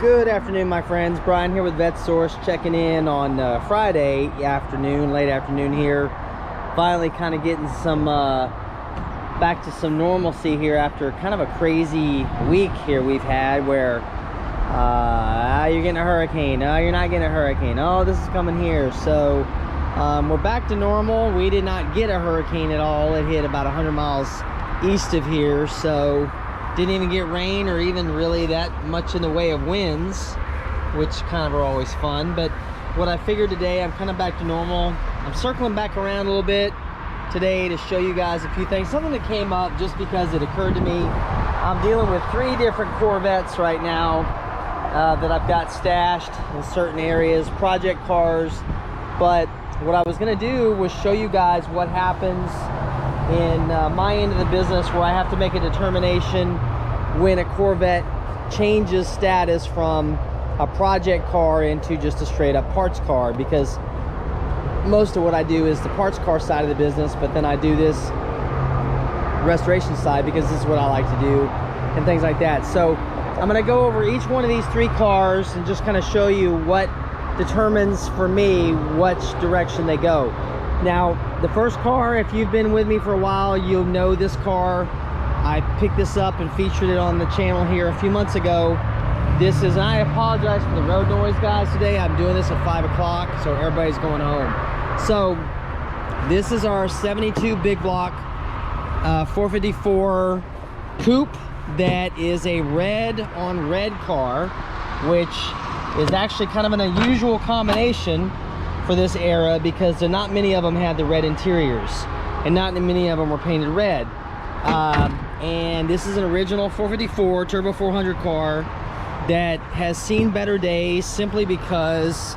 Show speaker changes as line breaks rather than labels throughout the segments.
Good afternoon, my friends. Brian here with VetteSource, checking in on Friday afternoon, late afternoon here. Finally kind of getting some back to some normalcy here after kind of a crazy week here we've had where you're getting a hurricane, you're not getting a hurricane, this is coming here. So we're back to normal. We did not get a hurricane at all. It hit about 100 miles east of here, so didn't even get rain or even really that much in the way of winds, which kind of are always fun. But what I figured today, I'm kind of back to normal. I'm circling back around a little bit today to show you guys a few things. Something that came up just because it occurred to me. I'm dealing with 3 different Corvettes right now that I've got stashed in certain areas, project cars. But what I was gonna do was show you guys what happens in my end of the business, where I have to make a determination when a Corvette changes status from a project car into just a straight up parts car, because most of what I do is the parts car side of the business, but then I do this restoration side because this is what I like to do and things like that. So I'm going to go over each one of these 3 cars and just kind of show you what determines for me which direction they go. Now, the first car, if you've been with me for a while, you'll know this car. I picked this up and featured it on the channel here a few months ago. This is, and I apologize for the road noise, guys, today. I'm doing this at 5 o'clock, so everybody's going home. So, this is our 72 big block 454 coupe that is a red on red car, which is actually kind of an unusual combination for this era, because not many of them had the red interiors and not many of them were painted red. And this is an original 454 turbo 400 car that has seen better days simply because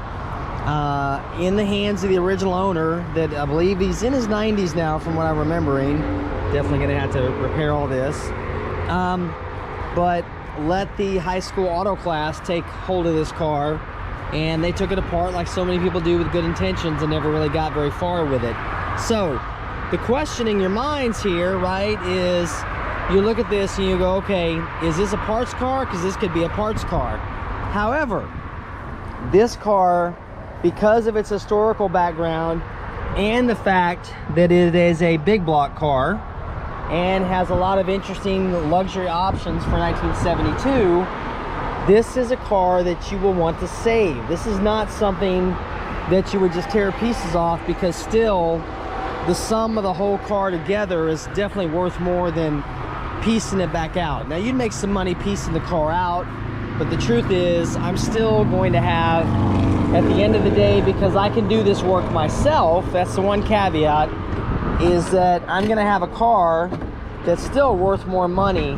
in the hands of the original owner, that I believe he's in his 90s now from what I'm remembering, definitely gonna have to repair all this, but let the high school auto class take hold of this car, and they took it apart like so many people do with good intentions and never really got very far with it. So the question in your minds here, right, is you look at this and you go, okay, is this a parts car? Because this could be a parts car. However, this car, because of its historical background and the fact that it is a big block car and has a lot of interesting luxury options for 1972, this is a car that you will want to save. This is not something that you would just tear pieces off, because still the sum of the whole car together is definitely worth more than piecing it back out. Now, you'd make some money piecing the car out, but the truth is I'm still going to have, at the end of the day, because I can do this work myself, that's the one caveat, is that I'm gonna have a car that's still worth more money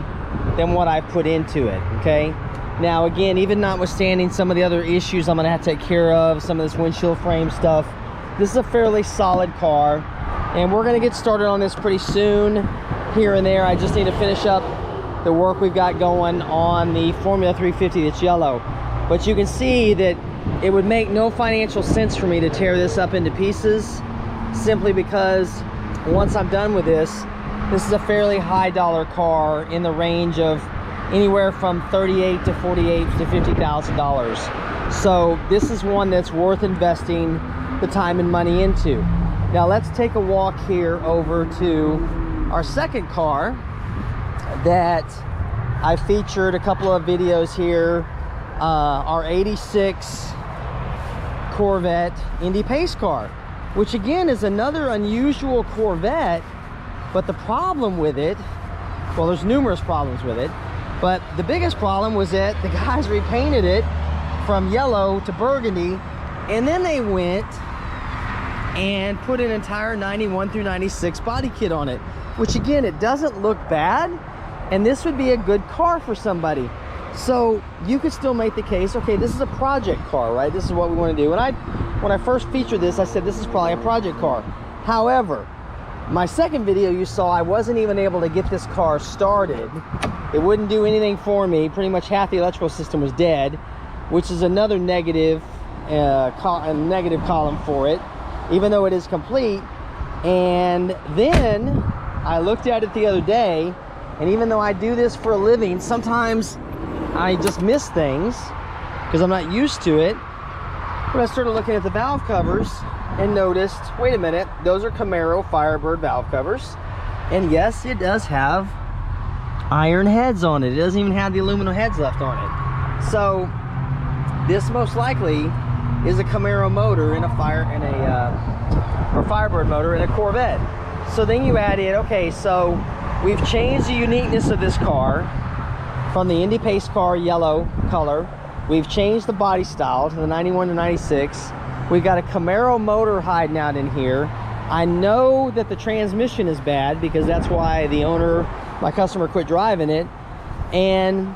than what I put into it, okay? Now, again, even notwithstanding some of the other issues I'm gonna have to take care of, some of this windshield frame stuff, this is a fairly solid car, and we're gonna get started on this pretty soon, here and there. I just need to finish up the work we've got going on the Formula 350 that's yellow. But you can see that it would make no financial sense for me to tear this up into pieces, simply because once I'm done with this is a fairly high dollar car in the range of anywhere from $38,000 to $48,000 to $50,000. So this is one that's worth investing the time and money into. Now let's take a walk here over to our second car that I featured a couple of videos here, our 86 Corvette Indy pace car, which again is another unusual Corvette. But the problem with it, well, there's numerous problems with it, but the biggest problem was that the guys repainted it from yellow to burgundy, and then they went and put an entire 91 through 96 body kit on it, which again, it doesn't look bad, and this would be a good car for somebody. So you could still make the case, okay, this is a project car, right? This is what we want to do. And when I first featured this, I said this is probably a project car. However, my second video you saw, I wasn't even able to get this car started. It wouldn't do anything for me. Pretty much half the electrical system was dead, which is another negative column for it, even though it is complete. And then I looked at it the other day, and even though I do this for a living, sometimes I just miss things. because I'm not used to it. But I started looking at the valve covers and noticed, wait a minute, those are Camaro Firebird valve covers. And yes, it does have iron heads on it. It doesn't even have the aluminum heads left on it. So this most likely is a Camaro motor in a Firebird motor in a Corvette. So then you add in, okay, so we've changed the uniqueness of this car from the Indy Pace car yellow color. We've changed the body style to the 91 to 96. We've got a Camaro motor hiding out in here. I know that the transmission is bad because that's why the owner, my customer, quit driving it. And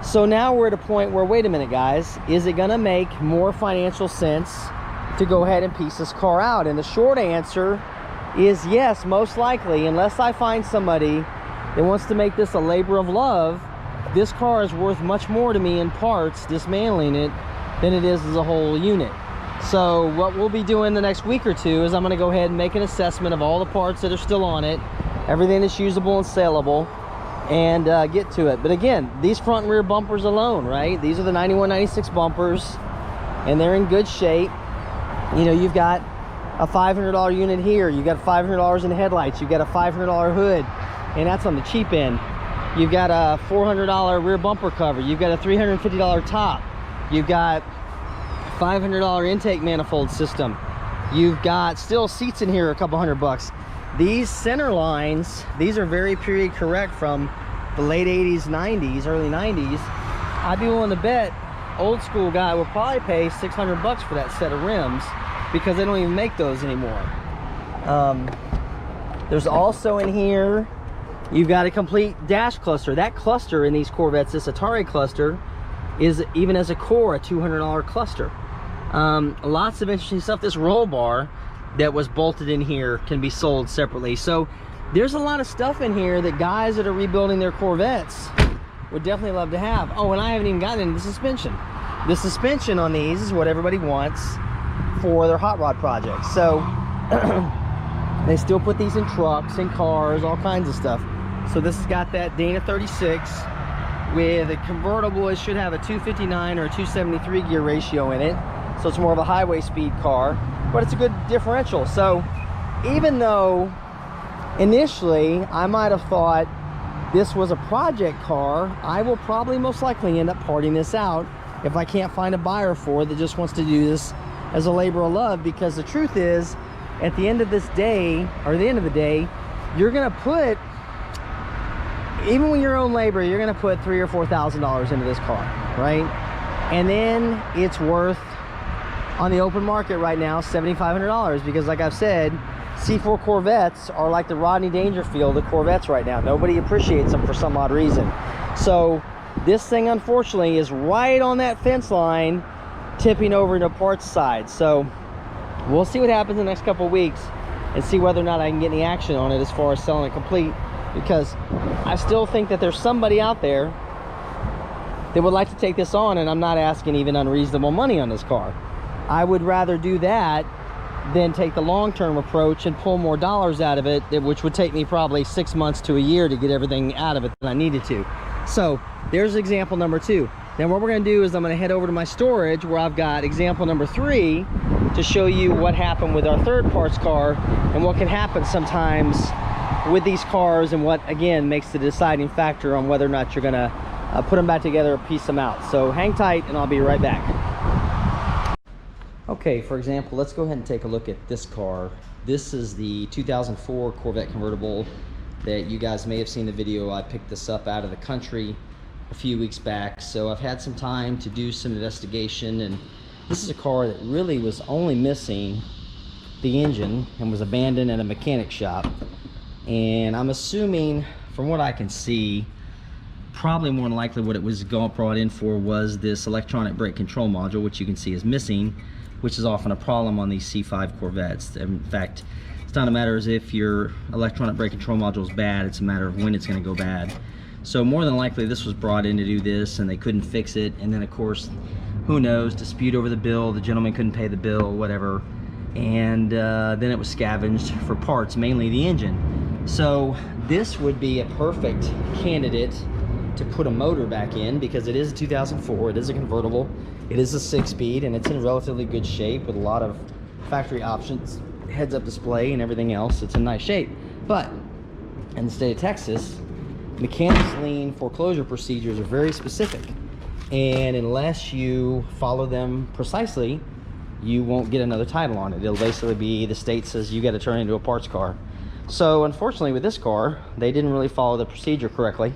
so now we're at a point where, wait a minute guys, is it gonna make more financial sense to go ahead and piece this car out? And the short answer is yes, most likely, unless I find somebody that wants to make this a labor of love. This car is worth much more to me in parts, dismantling it, than it is as a whole unit. So what we'll be doing the next week or two is I'm going to go ahead and make an assessment of all the parts that are still on it, everything that's usable and saleable, and get to it. But again, these front and rear bumpers alone, right? These are the 91, 96 bumpers, and they're in good shape. You know, you've got a $500 unit here, you got $500 in headlights, you got a $500 hood, and that's on the cheap end. You've got a $400 rear bumper cover, you've got a $350 top, you've got $500 intake manifold system, you've got still seats in here, a couple $100. These center lines, these are very period correct from the late 80s, 90s, early 90s. I'd be willing to bet old school guy will probably pay $600 for that set of rims, because they don't even make those anymore. There's also in here, you've got a complete dash cluster. That cluster in these Corvettes, this Atari cluster, is even as a core a $200 cluster. Lots of interesting stuff. This roll bar that was bolted in here can be sold separately. So there's a lot of stuff in here that guys that are rebuilding their Corvettes would definitely love to have. Oh, and I haven't even gotten into the suspension. The suspension on these is what everybody wants for their hot rod projects. So they still put these in trucks and cars, all kinds of stuff. So this has got that Dana 36 with a convertible. It should have a 259 or a 273 gear ratio in it, so it's more of a highway speed car, but it's a good differential. So even though initially I might have thought this was a project car, I will probably most likely end up parting this out if I can't find a buyer for it that just wants to do this as a labor of love. Because the truth is, at the end of this day, or the end of the day, you're gonna put, even with your own labor, you're gonna put $3,000 or $4,000 into this car, right? And then it's worth, on the open market right now, $7,500, because like I've said, C4 Corvettes are like the Rodney Dangerfield of Corvettes right now. Nobody appreciates them for some odd reason. So this thing, unfortunately, is right on that fence line, tipping over into parts side. So we'll see what happens in the next couple of weeks and see whether or not I can get any action on it as far as selling it complete, because I still think that there's somebody out there that would like to take this on, and I'm not asking even unreasonable money on this car. I would rather do that than take the long-term approach and pull more dollars out of it, which would take me probably 6 months to a year to get everything out of it that I needed to. So there's example number 2. Now what we're going to do is I'm going to head over to my storage where I've got example number 3 to show you what happened with our third parts car and what can happen sometimes with these cars, and what again makes the deciding factor on whether or not you're going to put them back together or piece them out. So hang tight and I'll be right back. Okay, for example, let's go ahead and take a look at this car. This is the 2004 Corvette convertible that you guys may have seen the video. I picked this up out of the country a few weeks back, so I've had some time to do some investigation, and this is a car that really was only missing the engine and was abandoned at a mechanic shop. And I'm assuming, from what I can see, probably more than likely what it was brought in for was this electronic brake control module, which you can see is missing, which is often a problem on these C5 Corvettes. In fact, it's not a matter as if your electronic brake control module is bad, it's a matter of when it's going to go bad. So more than likely this was brought in to do this and they couldn't fix it, and then of course, who knows, dispute over the bill, the gentleman couldn't pay the bill, whatever, and then it was scavenged for parts, mainly the engine. So this would be a perfect candidate to put a motor back in because it is a 2004, it is a convertible, it is a 6-speed, and it's in relatively good shape with a lot of factory options, heads-up display and everything else. It's in nice shape. But in the state of Texas, mechanics lien foreclosure procedures are very specific, and unless you follow them precisely, you won't get another title on it. It'll basically be, the state says you got to turn it into a parts car. So unfortunately with this car, they didn't really follow the procedure correctly.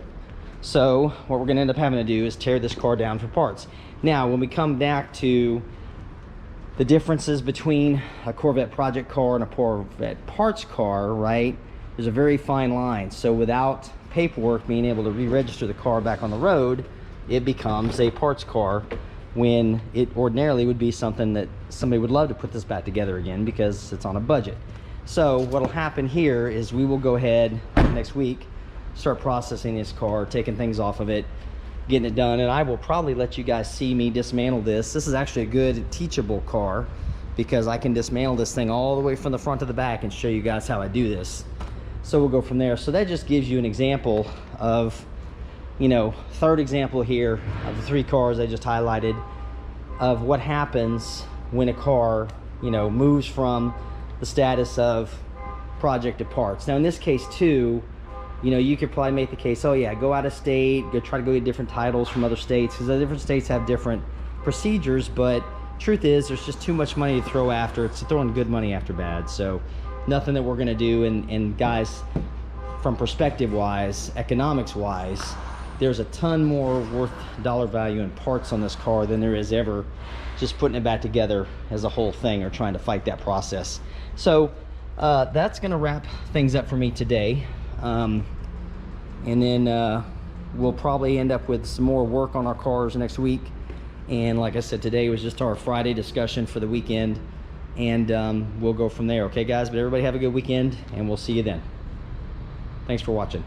So what we're going to end up having to do is tear this car down for parts. Now when we come back to the differences between a Corvette project car and a Corvette parts car, right, there's a very fine line. So without paperwork being able to re-register the car back on the road, it becomes a parts car, when it ordinarily would be something that somebody would love to put this back together again because it's on a budget. So what'll happen here is we will go ahead next week, start processing this car, taking things off of it, getting it done, and I will probably let you guys see me dismantle this. This is actually a good teachable car because I can dismantle this thing all the way from the front to the back and show you guys how I do this. So we'll go from there. So that just gives you an example of, you know, third example here of the 3 cars I just highlighted of what happens when a car, you know, moves from the status of project to parts. Now in this case too, you know, you could probably make the case, oh yeah, go out of state, go try to go get different titles from other states, because the different states have different procedures. But truth is, there's just too much money to throw after. It's throwing good money after bad. So nothing that we're gonna do. And guys, from perspective wise, economics wise, there's a ton more worth dollar value in parts on this car than there is ever just putting it back together as a whole thing or trying to fight that process. So that's gonna wrap things up for me today. And then we'll probably end up with some more work on our cars next week. And like I said, today was just our Friday discussion for the weekend, and we'll go from there. Okay guys, but everybody have a good weekend, and we'll see you then. Thanks for watching.